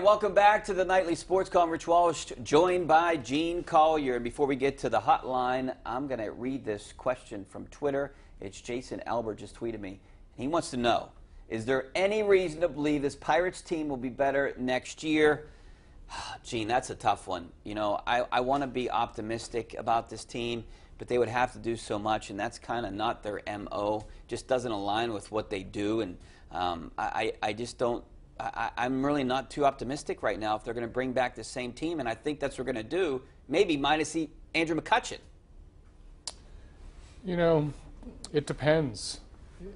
welcome back to the Nightly Sports Call. I'm Rich Walsh, joined by Gene Collier. And before we get to the hotline, I'm going to read this question from Twitter. It's Jason Albert just tweeted me. He wants to know, is there any reason to believe this Pirates team will be better next year? Gene, that's a tough one. You know, I want to be optimistic about this team, but they would have to do so much, and that's kind of not their M.O. Just doesn't align with what they do, and I just don't. I'm really not too optimistic right now if they're going to bring back the same team, and I think that's what we're going to do, maybe minus Andrew McCutchen. You know, it depends.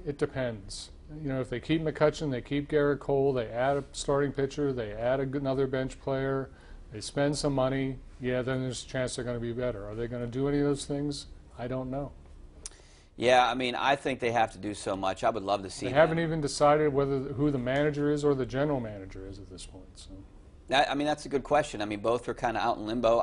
It depends. You know, if they keep McCutchen, they keep Garrett Cole, they add a starting pitcher, they add another bench player, they spend some money, yeah, then there's a chance they're going to be better. Are they going to do any of those things? I don't know. Yeah, I mean, I think they have to do so much. I would love to see them. They haven't even decided who the manager is or the general manager is at this point. So. I mean, that's a good question. I mean, both are kind of out in limbo.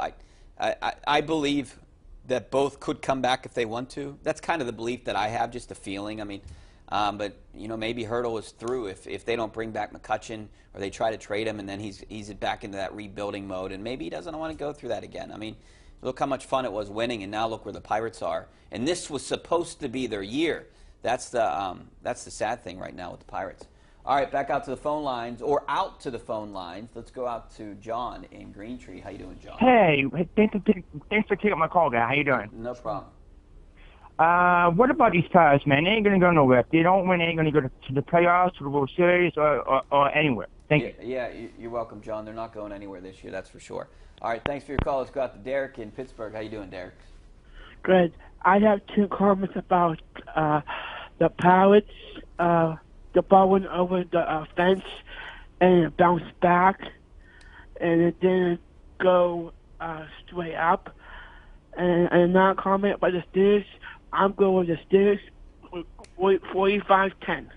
I believe that both could come back if they want to. That's kind of the belief that I have, just a feeling. I mean, but, you know, maybe Hurdle is through if they don't bring back McCutchen or they try to trade him and then he's back into that rebuilding mode, and maybe he doesn't want to go through that again. I mean, look how much fun it was winning, and now look where the Pirates are. And this was supposed to be their year. That's the sad thing right now with the Pirates. All right, back out to the phone lines, or out to the phone lines. Let's go out to John in Green Tree. How you doing, John? Hey, thanks for taking my call, guy. How you doing? No problem. What about these Pirates, man? They ain't going to go nowhere. If they don't win, they ain't going to go to the playoffs, to the World Series, or anywhere. Thank you. Yeah, you're welcome, John. They're not going anywhere this year, that's for sure. All right, thanks for your call. Let's go out to Derek in Pittsburgh. How you doing, Derek? Good. I have two comments about the Pirates. The ball went over the fence and it bounced back, and it didn't go straight up. And another comment about the Steelers, I'm going with the Steelers 45-10.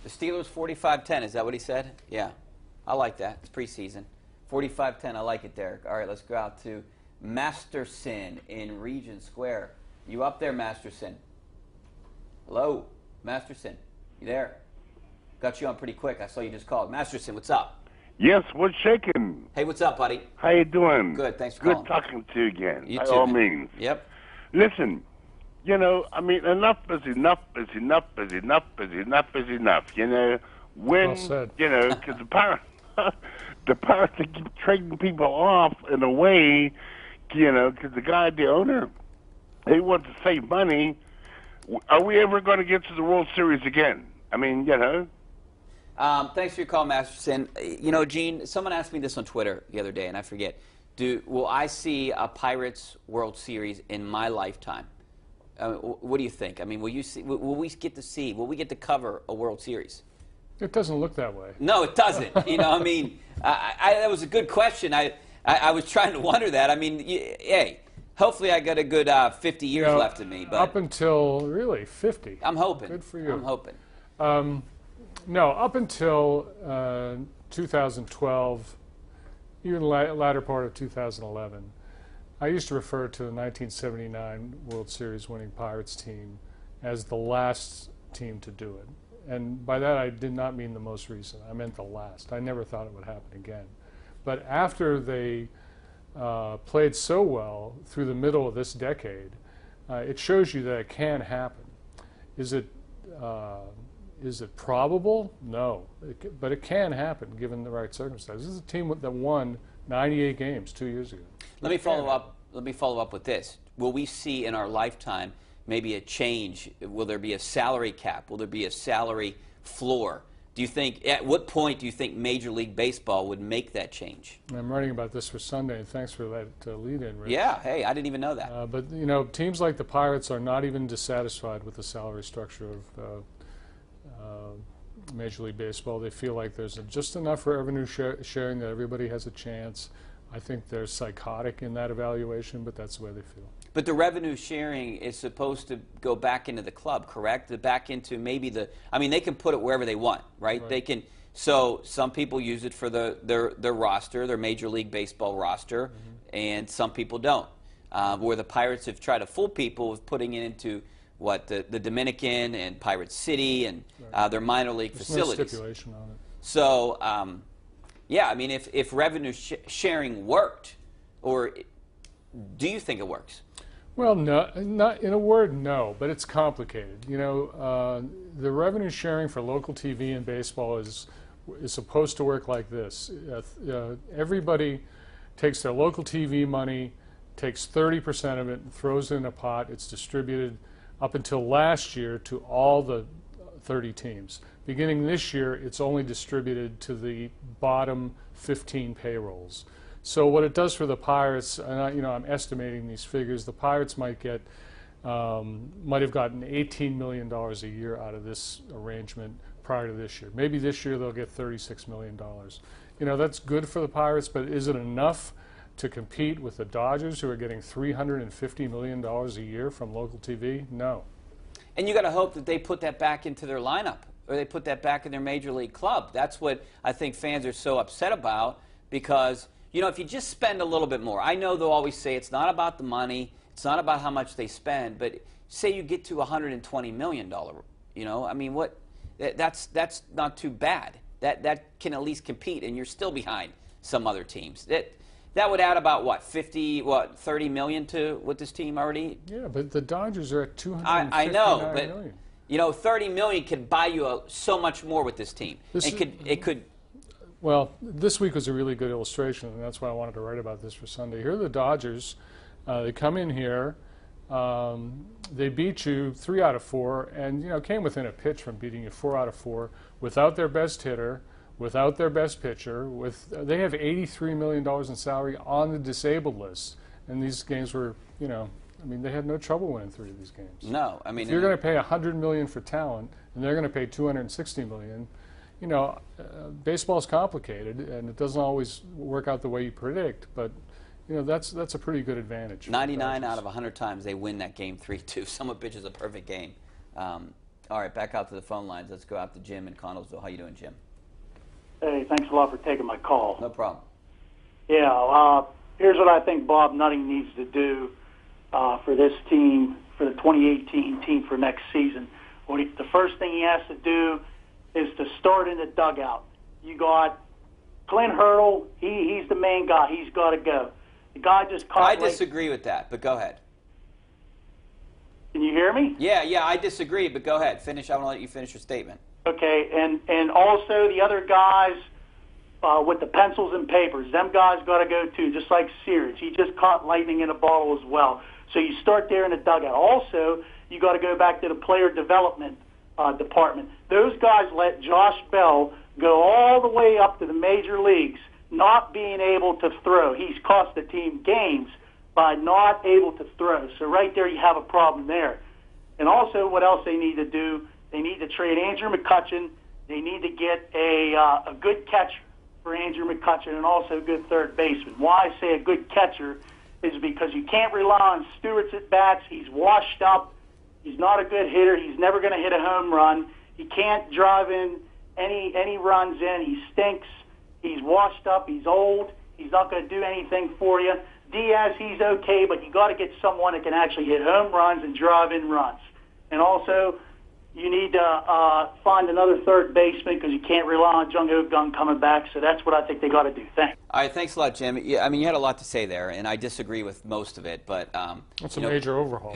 The Steelers 45-10, is that what he said? Yeah, I like that. It's preseason. 45-10, I like it, Derek. All right, let's go out to Masterson in Regent Square. You up there, Masterson? Hello, Masterson. You there? Got you on pretty quick. I saw you just called. Masterson, what's up? Yes, what's shaking? Hey, what's up, buddy? How you doing? Good, thanks for calling. Good talking to you again. You by too, all man. means. Yep. Listen, you know, I mean, enough is enough is enough is enough is enough is enough. You know, when, Well said. you know, because the Pirates, the Pirates they keep trading people off in a way, you know, because the guy, the owner, he wants to save money. Are we ever going to get to the World Series again? I mean, you know. Thanks for your call, Masterson. You know, Gene, someone asked me this on Twitter the other day, and I forget. Will I see a Pirates World Series in my lifetime? What do you think? I mean, will we get to cover a World Series? It doesn't look that way. No, it doesn't. You know, I mean, that was a good question. I was trying to wonder that. I mean, hey, hopefully I got a good 50 years left in me. But up until, really, 50. I'm hoping. Good for you. I'm hoping. No, up until 2012, even latter part of 2011, I used to refer to the 1979 World Series winning Pirates team as the last team to do it. And by that I did not mean the most recent. I meant the last. I never thought it would happen again. But after they played so well through the middle of this decade, it shows you that it can happen. Is it probable? No, but it can happen given the right circumstances. This is a team that won 98 games 2 years ago. Let me follow up with this. Will we see in our lifetime maybe a change? Will there be a salary cap? Will there be a salary floor? Do you think, at what point do you think Major League Baseball would make that change? I'm writing about this for Sunday, and thanks for that lead-in, Rich. Yeah, hey, I didn't even know that. But, you know, teams like the Pirates are not even dissatisfied with the salary structure of Major League Baseball. They feel like there's just enough revenue sharing that everybody has a chance. I think they're psychotic in that evaluation, but that's the way they feel. But the revenue sharing is supposed to go back into the club, correct? Back into maybe I mean, they can put it wherever they want, right? They can. So some people use it for their roster, their Major League Baseball roster, and some people don't. Where the Pirates have tried to fool people with putting it into what the Dominican and Pirate City and their minor league facilities. No stipulation on it. So, Yeah, I mean, if revenue sharing worked, or do you think it works? Well, no, not in a word, no, but it's complicated. You know, the revenue sharing for local TV and baseball is supposed to work like this. Everybody takes their local TV money, takes 30% of it, and throws it in a pot. It's distributed up until last year to all the 30 teams. Beginning this year, it's only distributed to the bottom 15 payrolls. So what it does for the Pirates, and I'm estimating these figures, the Pirates might have gotten $18 million a year out of this arrangement prior to this year. Maybe this year they'll get $36 million. You know, that's good for the Pirates, but is it enough to compete with the Dodgers, who are getting $350 million a year from local TV? No. And you got to hope that they put that back into their lineup, or they put that back in their major league club. That's what I think fans are so upset about, because you know, if you just spend a little bit more, I know they'll always say it's not about the money, it's not about how much they spend, but say you get to $120 million, you know, I mean, that's not too bad. That can at least compete, and you're still behind some other teams. That would add about, what, 30 million to what this team already? Yeah, but the Dodgers are at 259 I know, but, million. You know, 30 million could buy you so much more with this team. It could. Well, this week was a really good illustration, and that's why I wanted to write about this for Sunday. Here are the Dodgers. They come in here, they beat you 3 out of 4, and, you know, came within a pitch from beating you 4 out of 4 without their best hitter, without their best pitcher. They have $83 million in salary on the disabled list, and these games were, you know, I mean, they had no trouble winning 3 of these games. No, I mean, if you're going to pay $100 million for talent, and they're going to pay $260 million. You know, baseball's complicated, and it doesn't always work out the way you predict, but, you know, that's a pretty good advantage. 99 out of 100 times they win that game 3-2. Someone pitches a perfect game. All right, back out to the phone lines. Let's go out to Jim in Connellsville. How you doing, Jim? Hey, thanks a lot for taking my call. No problem. Yeah, here's what I think Bob Nutting needs to do for this team, for the 2018 team for next season. The first thing he has to do is to start in the dugout. You got Clint Hurdle. He's the main guy. He's got to go. The guy just caught. I disagree with that, but go ahead. Can you hear me? Yeah, I disagree, but go ahead. Finish. I want to let you finish your statement. Okay, and also the other guys with the pencils and papers, them guys got to go too, just like Sears. He just caught lightning in a bottle as well. So you start there in the dugout. Also, you got to go back to the player development department. Those guys let Josh Bell go all the way up to the major leagues, not being able to throw. He's cost the team games by not able to throw. So right there you have a problem there. And also what else they need to do, they need to trade Andrew McCutchen. They need to get a good catcher for Andrew McCutchen, and also a good third baseman. Why I say a good catcher is because you can't rely on Stewart's at-bats. He's washed up. He's not a good hitter. He's never going to hit a home run. He can't drive in any runs in. He stinks. He's washed up. He's old. He's not going to do anything for you. Diaz, he's okay, but you got to get someone that can actually hit home runs and drive in runs. And also, you need to find another third baseman, because you can't rely on Jung Ho Gung coming back. So that's what I think they got to do. Thanks. All right, thanks a lot, Jim. Yeah, I mean, you had a lot to say there, and I disagree with most of it, but that's a major overhaul.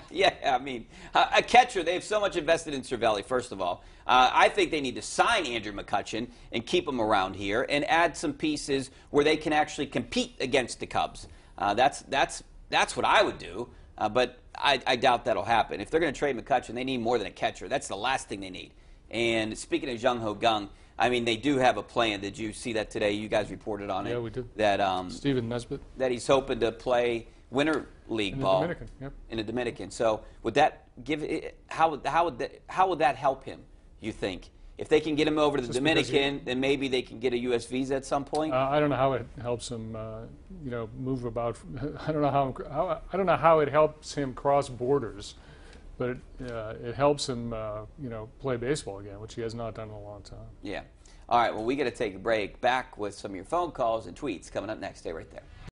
yeah. I mean, a catcher. They have so much invested in Cervelli. First of all, I think they need to sign Andrew McCutchen and keep him around here, and add some pieces where they can actually compete against the Cubs. That's what I would do, but I doubt that'll happen. If they're going to trade McCutchen, they need more than a catcher. That's the last thing they need. And speaking of Jung Ho Gung, I mean, they do have a plan. Did you see that today? You guys reported on it. Yeah, we did. That Stephen Nesbitt. That he's hoping to play Winter League ball in the Dominican. Yep. In the Dominican. So would that give it? How would that help him? You think? If they can get him over to the Dominican, then maybe they can get a U.S. visa at some point. I don't know how it helps him, you know, move about. I don't know how it helps him cross borders, but it helps him, you know, play baseball again, which he has not done in a long time. Yeah. All right. Well, we got to take a break. Back with some of your phone calls and tweets coming up next. Stay right there.